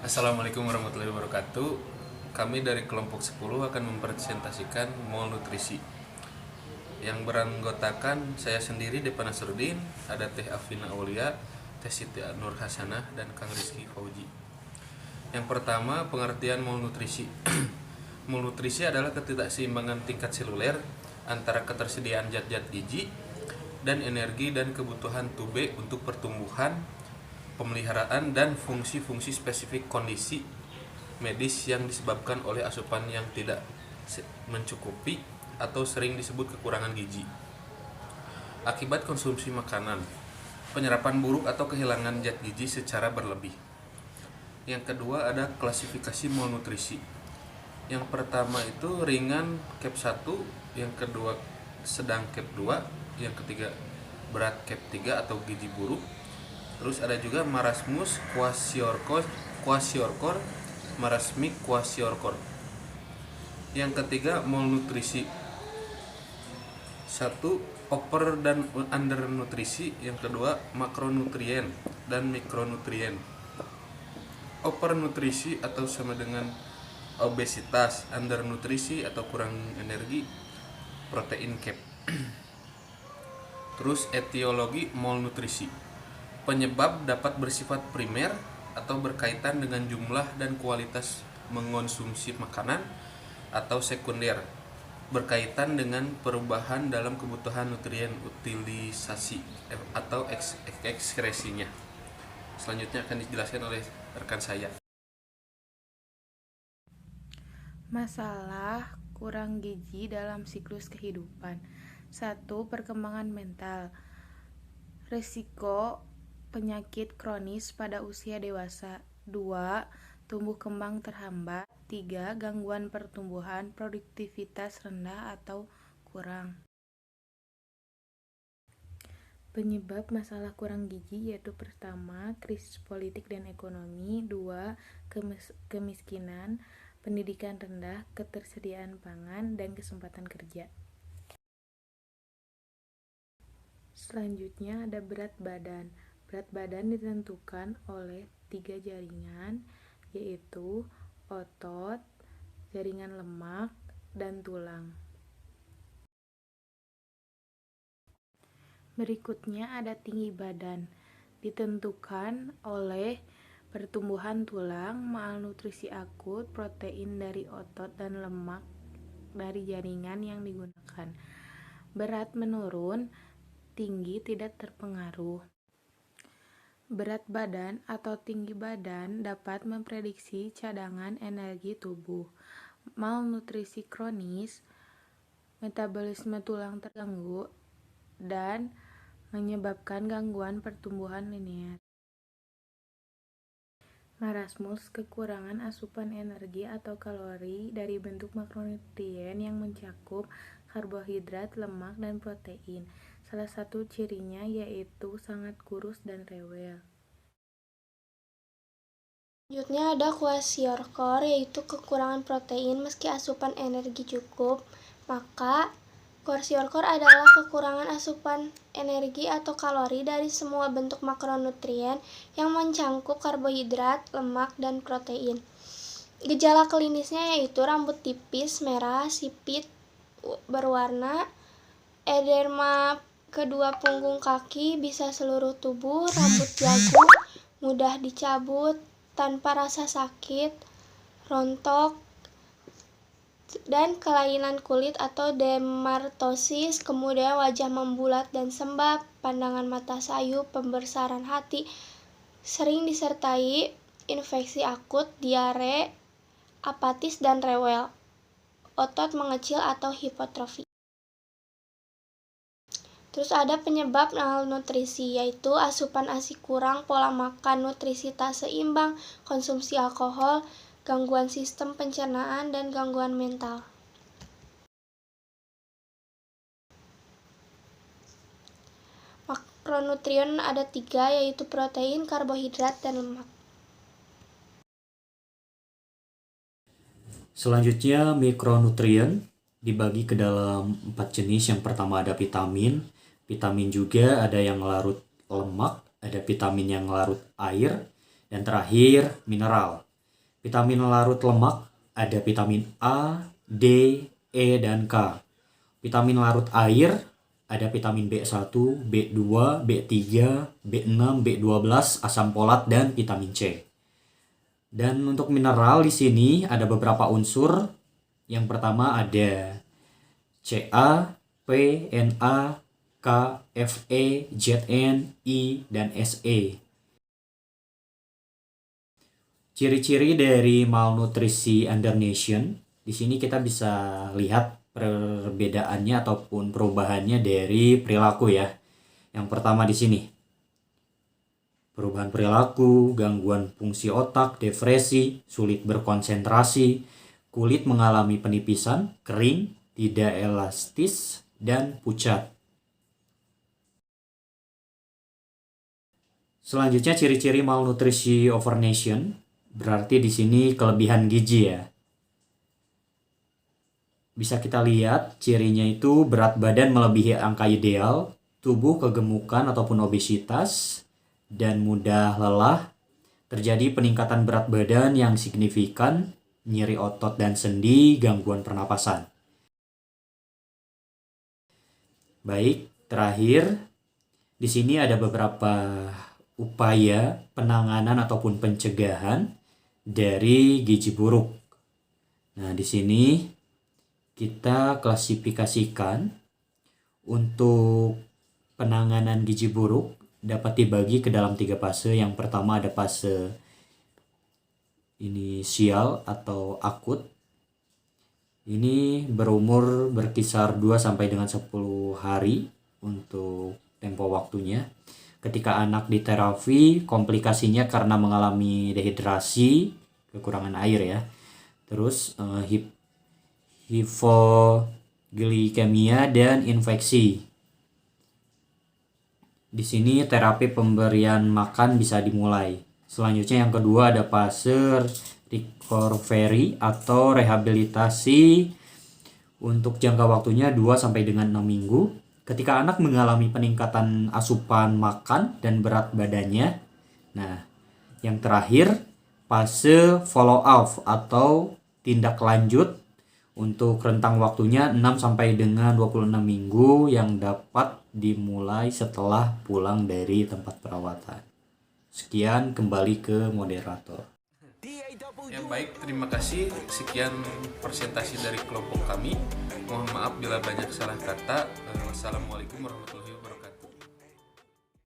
Assalamualaikum warahmatullahi wabarakatuh. Kami dari kelompok 10 akan mempresentasikan mall nutrisi yang beranggotakan saya sendiri Depa Nasruddin, ada Teh Afina Aulia, Teh Siti Nur Hasanah, dan Kang Rizky Fauji. Yang pertama, pengertian mall nutrisi. Mall nutrisi adalah ketidakseimbangan tingkat seluler antara ketersediaan zat-zat gizi dan energi dan kebutuhan tubuh untuk pertumbuhan, pemeliharaan, dan fungsi-fungsi spesifik kondisi medis yang disebabkan oleh asupan yang tidak mencukupi atau sering disebut kekurangan gizi. Akibat konsumsi makanan, penyerapan buruk atau kehilangan zat gizi secara berlebih. Yang kedua ada klasifikasi malnutrisi. Yang pertama itu ringan CAP 1, yang kedua sedang CAP 2, yang ketiga berat CAP 3 atau gizi buruk. Terus ada juga marasmus, kwashiorkor, marasmik, kwashiorkor. Yang ketiga malnutrisi. 1. Over dan undernutrisi. Yang kedua makronutrien dan mikronutrien. Overnutrisi atau sama dengan obesitas, undernutrisi atau kurang energi, protein cap. Terus etiologi malnutrisi. Penyebab dapat bersifat primer atau berkaitan dengan jumlah dan kualitas mengonsumsi makanan, atau sekunder, berkaitan dengan perubahan dalam kebutuhan nutrien utilisasi atau ekskresinya. Selanjutnya akan dijelaskan oleh rekan saya. Masalah kurang gizi dalam siklus kehidupan. 1. Perkembangan mental. Risiko penyakit kronis pada usia dewasa. 2. Tumbuh kembang terhambat. 3. Gangguan pertumbuhan, produktivitas rendah atau kurang. Penyebab masalah kurang gizi yaitu pertama, krisis politik dan ekonomi. 2. Kemiskinan, pendidikan rendah, ketersediaan pangan, dan kesempatan kerja. Selanjutnya ada berat badan. Berat badan ditentukan oleh 3 jaringan, yaitu otot, jaringan lemak, dan tulang. Berikutnya ada tinggi badan, ditentukan oleh pertumbuhan tulang, malnutrisi akut, protein dari otot, dan lemak dari jaringan yang digunakan. Berat menurun, tinggi tidak terpengaruh. Berat badan atau tinggi badan dapat memprediksi cadangan energi tubuh. Malnutrisi kronis, metabolisme tulang terganggu, dan menyebabkan gangguan pertumbuhan linear. Marasmus, kekurangan asupan energi atau kalori dari bentuk makronutrien yang mencakup karbohidrat, lemak, dan protein. Salah satu cirinya yaitu sangat kurus dan rewel. Selanjutnya ada kwashiorkor, yaitu kekurangan protein meski asupan energi cukup. Maka kwashiorkor adalah kekurangan asupan energi atau kalori dari semua bentuk makronutrien yang mencakup karbohidrat, lemak, dan protein. Gejala klinisnya yaitu rambut tipis, merah, sipit, berwarna, edema kedua punggung kaki, bisa seluruh tubuh, rambut jagung, mudah dicabut, tanpa rasa sakit, rontok, dan kelainan kulit atau dermatosis, kemudian wajah membulat dan sembab, pandangan mata sayu, pembesaran hati, sering disertai infeksi akut, diare, apatis, dan rewel, otot mengecil atau hipotrofi. Terus ada penyebab malnutrisi, yaitu asupan ASI kurang, pola makan nutrisi tak seimbang, konsumsi alkohol, gangguan sistem pencernaan, dan gangguan mental. Makronutrien ada 3, yaitu protein, karbohidrat, dan lemak. Selanjutnya mikronutrien dibagi ke dalam 4 jenis. Yang pertama ada vitamin. Vitamin juga ada yang larut lemak, ada vitamin yang larut air, dan terakhir mineral. Vitamin larut lemak ada vitamin A, D, E, dan K. Vitamin larut air ada vitamin B1, B2, B3, B6, B12, asam folat, dan vitamin C. Dan untuk mineral di sini ada beberapa unsur. Yang pertama ada Ca, P, Na, K, Fe, Zn, I, dan Se. Ciri-ciri dari malnutrisi undernutrition, di sini kita bisa lihat perbedaannya ataupun perubahannya dari perilaku ya. Yang pertama di sini, perubahan perilaku, gangguan fungsi otak, depresi, sulit berkonsentrasi, kulit mengalami penipisan, kering, tidak elastis, dan pucat. Selanjutnya ciri-ciri malnutrisi overnation, berarti di sini kelebihan gizi ya. Bisa kita lihat cirinya itu berat badan melebihi angka ideal, tubuh kegemukan ataupun obesitas, dan mudah lelah, terjadi peningkatan berat badan yang signifikan, nyeri otot dan sendi, gangguan pernapasan. Baik, terakhir di sini ada beberapa upaya penanganan ataupun pencegahan dari gizi buruk. Nah, di sini kita klasifikasikan untuk penanganan gizi buruk dapat dibagi ke dalam 3 fase. Yang pertama ada fase inisial atau akut. Ini berumur berkisar 2 sampai dengan 10 hari untuk tempo waktunya. Ketika anak diterapi, komplikasinya karena mengalami dehidrasi, kekurangan air ya. Terus hipoglikemia dan infeksi. Di sini terapi pemberian makan bisa dimulai. Selanjutnya yang kedua ada fase recovery atau rehabilitasi untuk jangka waktunya 2 sampai dengan 6 minggu. Ketika anak mengalami peningkatan asupan makan dan berat badannya. Nah, yang terakhir fase follow up atau tindak lanjut untuk rentang waktunya 6 sampai dengan 26 minggu yang dapat dimulai setelah pulang dari tempat perawatan. Sekian, kembali ke moderator. Ya baik, terima kasih. Sekian presentasi dari kelompok kami. Mohon maaf bila banyak salah kata. Wassalamualaikum warahmatullahi wabarakatuh.